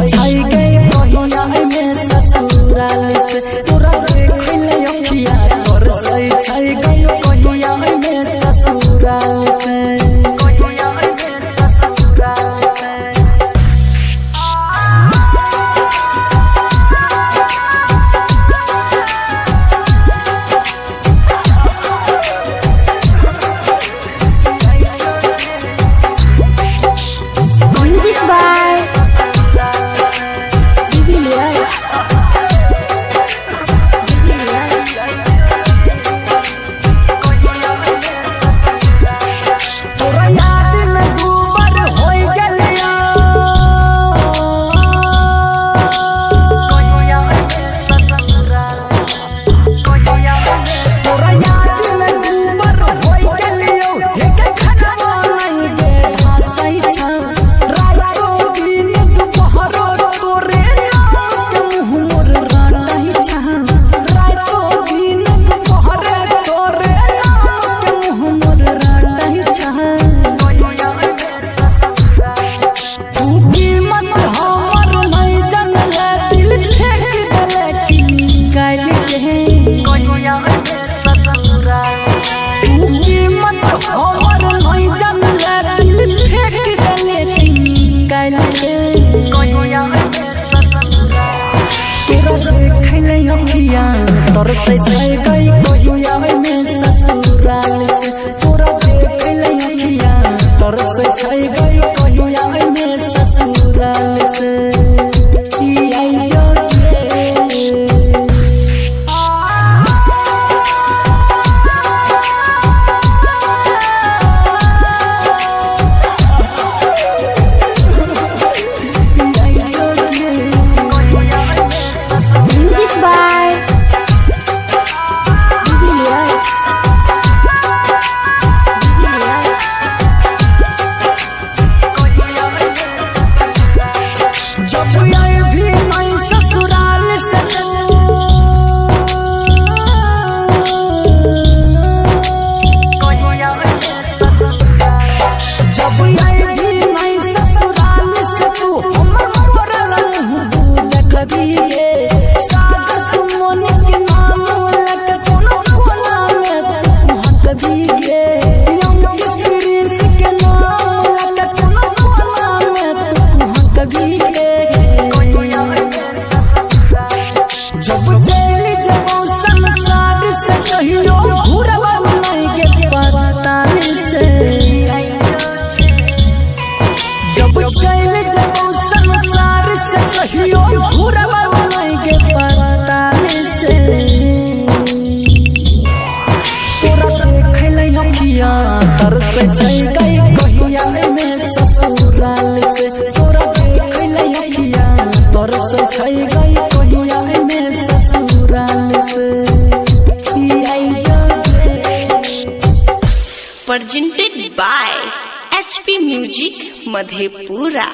छाई गई कहिया में ससुराल से तोरा देखले अखिया तोर सही छाई गई कहिया में ससुराल से कहिया में ससुराल से Music by Divilyas. तोरा याद में गुबर होई गेलिया कहिया में ससुराल तोरा याद में गुबर होई गेलियो एक खनवा नहीं दे हसई छ रातो दिन दुपहरो तोरे नाम के मुंह मोर राटई छ रातो दिन दुपहरे तोरे नाम के मुंह मोर राटई छ तू कीमत हमर नहीं जानले दिल फेंक देले कि निकाल के कहिया में ससुराल तू कीमत हमर नहीं जानले दिल फेंक देले कि निकाल के कहिया में ससुराल तोरा देखले अखिया तोर से जाई गई कहिया में ससुराल से तोरा देखले अखिया तोर से जाई गई कहिया में ससुराल से ई आई जोगे Music by Divilyas. जब आई भी नहीं ससुराल से जब आई भी नहीं ससुराल से तू हमर मोरल मुंह देखबी गे साग सुमन के नाम लग कोनो कोना में तू हकबी गे यम एक्सपीरियंस के नाम लग कोनो कोना में तू हकबी गे जब जेल जब संसार से कहियो घुरवा नहीं के पताल से जब जेल जब संसार से कहियो घुरवा नहीं के पताल से तोरा देखले अखिया तर से छई गई कहिया में ससुराल से तोरा देखले अखिया तर से छई गई कहिया में ससुराल से ई आई जोगे presented by HP Music Madhepura।